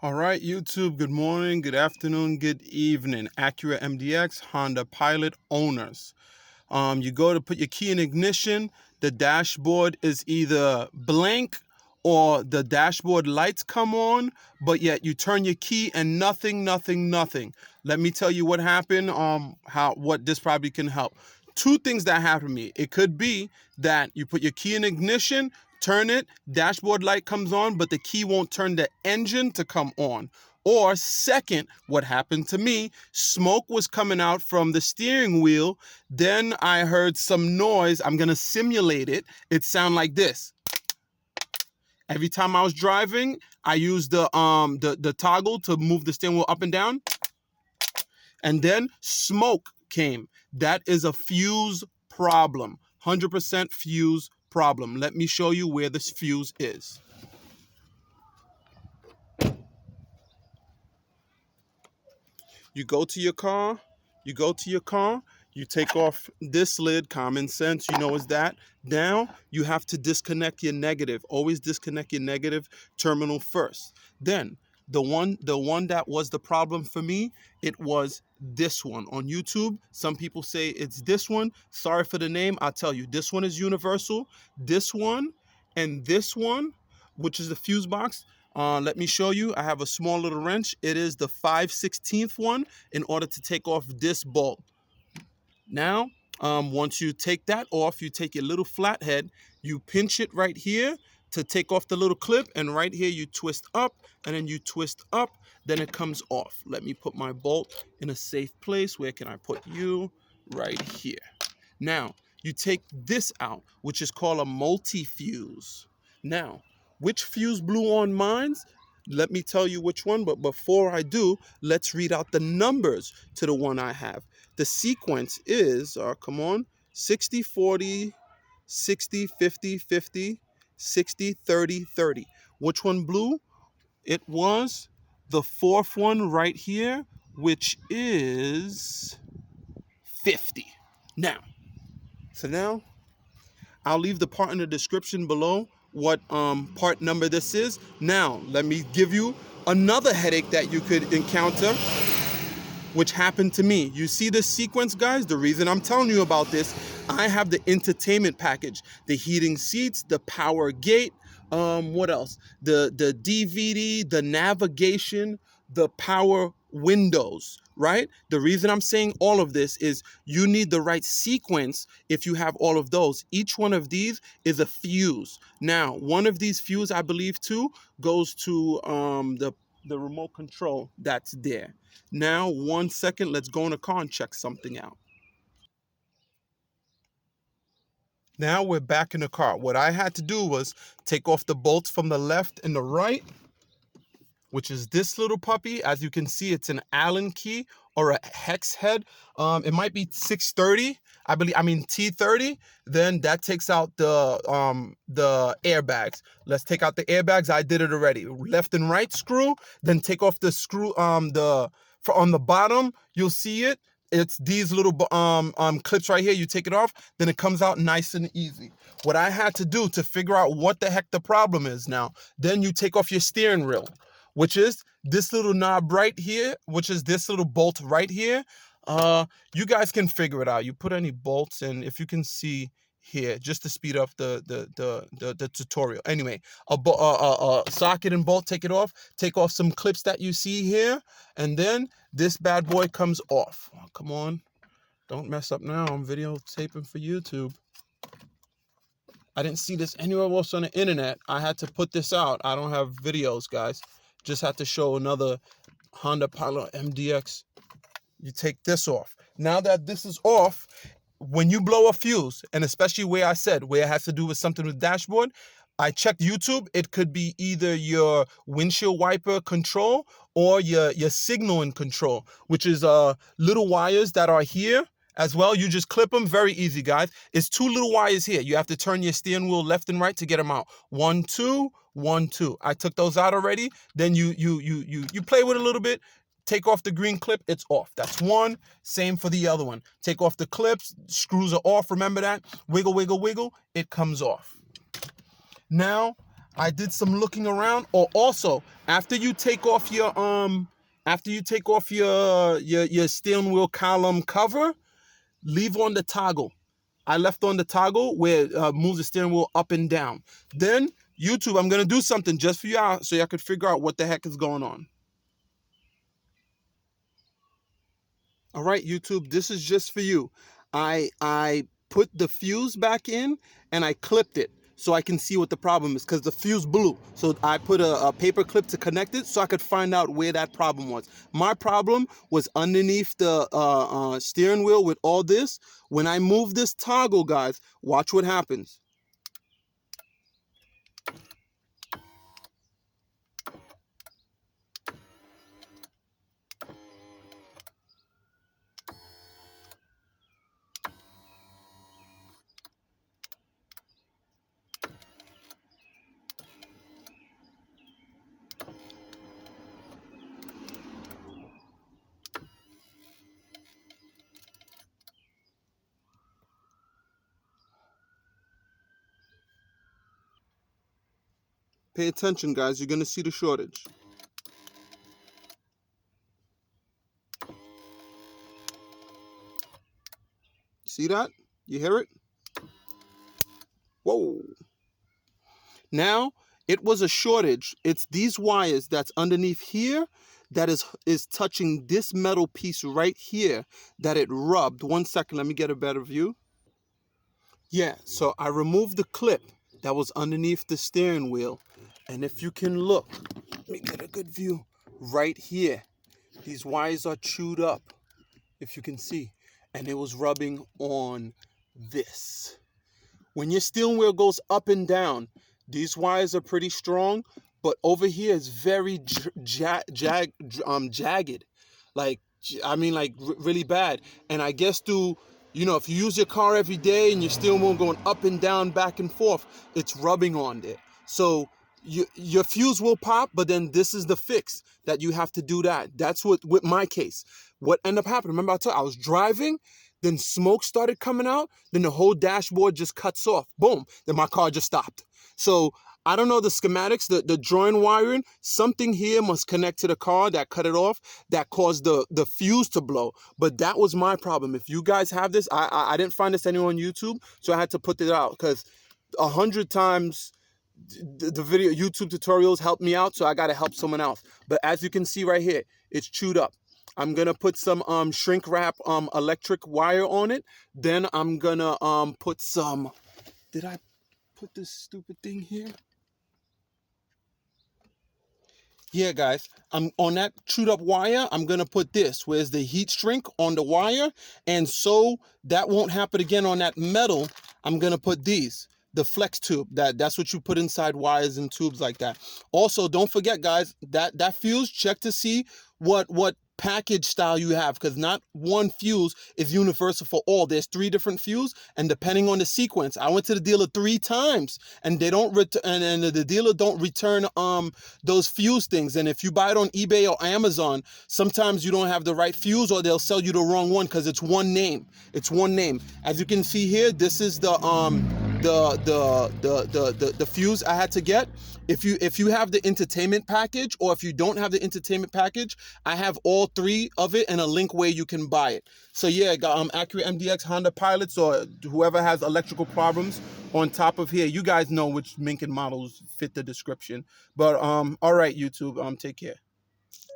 All right, YouTube, good morning, good afternoon, good evening. Acura MDX Honda Pilot owners. You go to put your key in ignition, the dashboard is either blank or the dashboard lights come on, but yet you turn your key and nothing. Let me tell you what happened, what this probably can help. Two things that happened to me. It could be that you put your key in ignition, turn it, dashboard light comes on, but the key won't turn the engine to come on. Or second, what happened to me, smoke was coming out from the steering wheel. Then I heard some noise. I'm going to simulate it. It sounded like this. Every time I was driving, I used the toggle to move the steering wheel up and down. And then smoke came. That is a fuse problem. 100% fuse problem. Let me show you where this fuse is. You go to your car, you take off this lid, common sense, you know it's that. Now, you have to disconnect your negative. Always disconnect your negative terminal first. Then, the one that was the problem for me, it was this one. On YouTube, some people say it's this one. Sorry for the name, I'll tell you. This one is universal. This one and this one, which is the fuse box, let me show you. I have a small little wrench. It is the 5/16 one in order to take off this bolt. Now, once you take that off, you take your little flathead, you pinch it right here to take off the little clip, and right here you twist up, and then you twist up, then it comes off. Let me put my bolt in a safe place. Where can I put you? Right here. Now, you take this out, which is called a multi-fuse. Now, which fuse blew on mine? Let me tell you which one, but before I do, let's read out the numbers to the one I have. The sequence is, come on, 60, 40, 60, 50, 50, 60, 30, 30. Which one blew? It was the fourth one right here, which is 50. Now, I'll leave the part in the description below what part number this is. Now, let me give you another headache that you could encounter, which happened to me. You see this sequence, guys? The reason I'm telling you about this, I have the entertainment package, the heating seats, the power gate, what else? The DVD, the navigation, the power windows, right? The reason I'm saying all of this is you need the right sequence if you have all of those. Each one of these is a fuse. Now, one of these fuse, I believe too, goes to the remote control that's there. Now, 1 second, let's go in the car and check something out. Now we're back in the car. What I had to do was take off the bolts from the left and the right, which is this little puppy. As you can see, it's an Allen key or a hex head. It might be 630, I mean T30. Then that takes out the airbags. Let's take out the airbags. I did it already. Left and right screw, then take off the screw, on the bottom, you'll see it. It's these little clips right here. You take it off, then it comes out nice and easy. What I had to do to figure out what the heck the problem is now, then you take off your steering wheel, which is this little knob right here, which is this little bolt right here. You guys can figure it out. You put any bolts in, if you can see here, just to speed up the tutorial. Anyway, a socket and bolt, take it off. Take off some clips that you see here, and then this bad boy comes off. Oh, come on, don't mess up now. I'm videotaping for YouTube. I didn't see this anywhere else on the internet. I had to put this out. I don't have videos, guys. Just had to show another Honda Pilot MDX. You take this off. Now that this is off, when you blow a fuse, and especially where I said, where it has to do with something with dashboard, I checked YouTube. It could be either your windshield wiper control or your signaling control, which is little wires that are here as well. You just clip them. Very easy, guys. It's two little wires here. You have to turn your steering wheel left and right to get them out. 1, 2, 1, 2. I took those out already. Then you play with it a little bit. Take off the green clip, it's off. That's one. Same for the other one. Take off the clips, screws are off, remember that? Wiggle, wiggle, wiggle, it comes off. Now, I did some looking around. Or also, after you take off your your steering wheel column cover, leave on the toggle. I left on the toggle where it moves the steering wheel up and down. Then, YouTube, I'm gonna do something just for y'all so y'all could figure out what the heck is going on. All right, YouTube, this is just for you. I put the fuse back in and I clipped it so I can see what the problem is because the fuse blew. So I put a paper clip to connect it so I could find out where that problem was. My problem was underneath the steering wheel with all this. When I move this toggle, guys, watch what happens. Pay attention, guys. You're going to see the shortage. See that? You hear it? Whoa. Now, it was a shortage. It's these wires that's underneath here that is touching this metal piece right here that it rubbed. 1 second, let me get a better view. Yeah, so I removed the clip that was underneath the steering wheel. And if you can look, let me get a good view. Right here, these wires are chewed up, if you can see. And it was rubbing on this. When your steering wheel goes up and down, these wires are pretty strong, but over here is very jagged. Like, I mean, like really bad. And I guess if you use your car every day and your steering wheel going up and down, back and forth, it's rubbing on it. So your fuse will pop, but then this is the fix that you have to do that. That's what, with my case, what ended up happening. Remember I told you, I was driving, then smoke started coming out, then the whole dashboard just cuts off. Boom, then my car just stopped. So I don't know the schematics, the drawing wiring, something here must connect to the car that cut it off, that caused the fuse to blow. But that was my problem. If you guys have this, I didn't find this anywhere on YouTube, so I had to put it out because 100 times the video YouTube tutorials helped me out, so I got to help someone else. But as you can see right here, it's chewed up. I'm gonna put some shrink wrap electric wire on it. Then I'm gonna put some. Did I put this stupid thing here? Yeah, guys, I'm on that chewed up wire. I'm gonna put this, where's the heat shrink on the wire, and so that won't happen again on that metal. I'm gonna put these, the flex tube. That's what you put inside wires and tubes like that. Also, don't forget, guys, that fuse, check to see what package style you have, because not one fuse is universal for all. There's 3 different fuse, and depending on the sequence, I went to the dealer 3 times and they don't and the dealer don't return those fuse things. And if you buy it on eBay or Amazon, sometimes you don't have the right fuse, or they'll sell you the wrong one because it's one name. It's one name. As you can see here, this is the fuse I had to get. If you have the entertainment package, or if you don't have the entertainment package, I have all 3 of it and a link where you can buy it. So yeah, Acura MDX, Honda Pilots, or whoever has electrical problems on top of here. You guys know which make and models fit the description. But all right, YouTube, take care.